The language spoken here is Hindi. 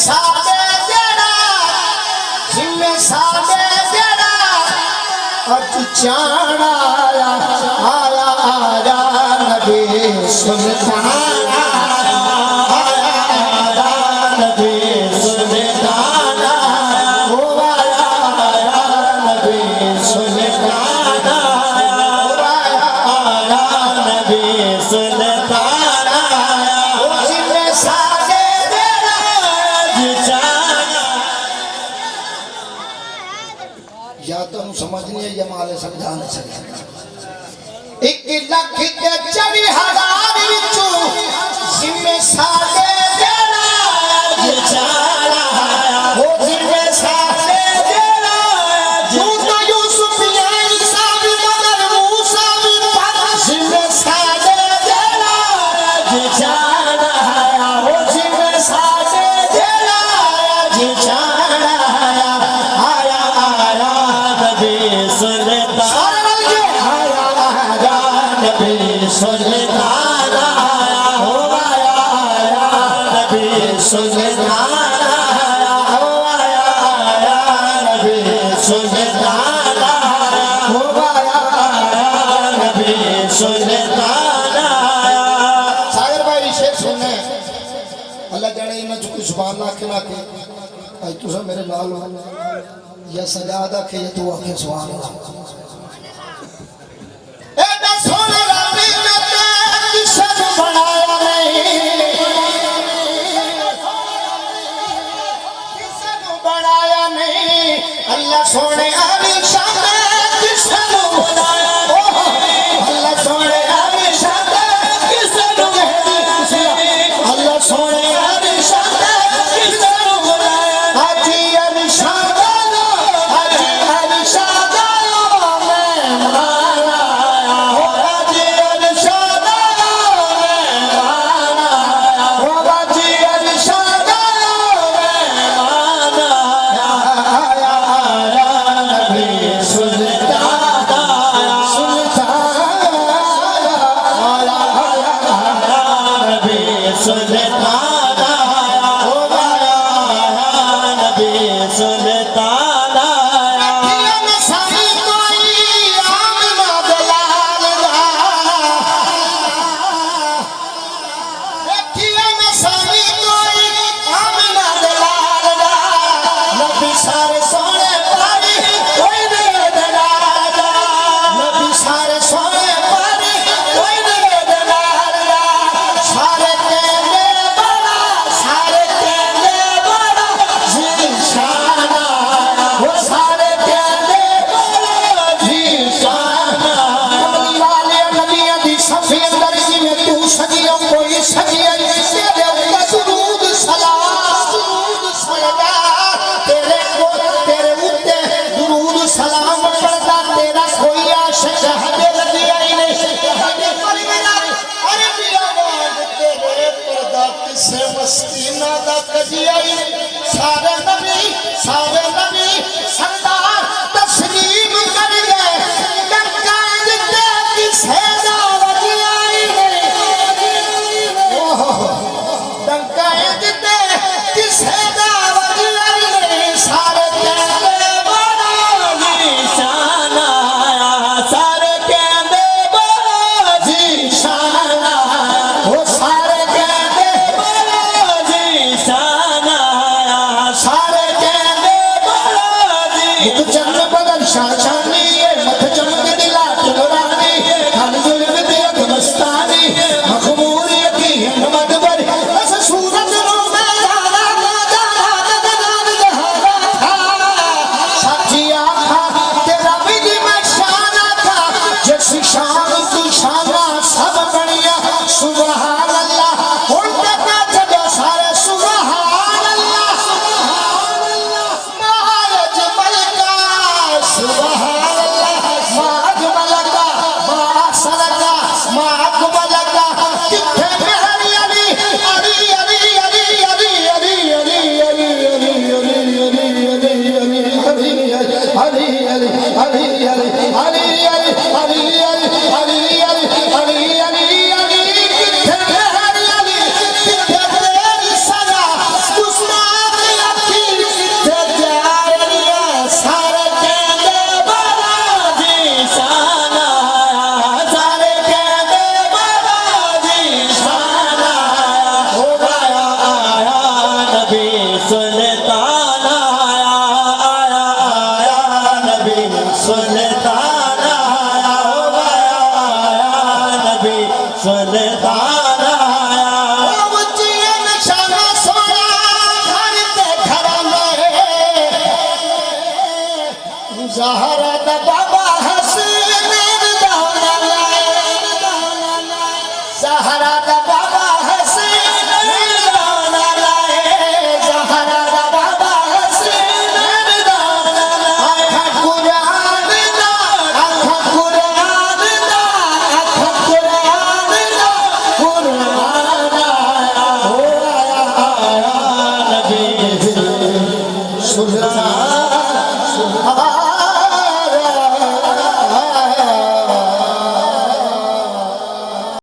साडे जेड़ा जिम्मे साडे जेड़ा अच चाणा आया आया नबी सुल्तान समझ नहीं है जमाल समझा नहीं सकता 1 लाख के 40,000 विचों जिम्मे साडे जेड़ा चारा हो जिम्मे साडे जेड़ा झूठा यूसुफ यानी साहब मगर मूसा भी पाक जिम्मे साडे जेड़ा चारा हो जिम्मे साडे जेड़ा चारा आया आया नबी सुल्तान आया नबी सुल्तान आया हो आया नबी सुल्तान आया हो आया नबी सुल्तान आया हो आया नबी सुल्तान आया। सागर भाई शेर सुने अल्लाह जाने इन्हें चुकी जुबान लाके लाके आज तुसा मेरे नाल हो या सजादा के ये तू आके सवाल एदा सोने रबी ने किसे बनाया नहीं किसे बनाया नहीं अल्लाह सोने आलिशा ने किसे बनाया अल्लाह सोने आलिशा ने किसे बनाया अल्लाह सोने आलिशा ने किसे बनाया हाजी आलिशा सारे नबी सरदार तस्लीम कर गए डंका जिते किसे दावत आई डंका जिते किसे दावत आई सारे कहते बड़ा निशान आया सारे कहते बड़ा निशान आया वो सारे कहते बड़ा निशान आया सारे कहते रसूलुल्लाह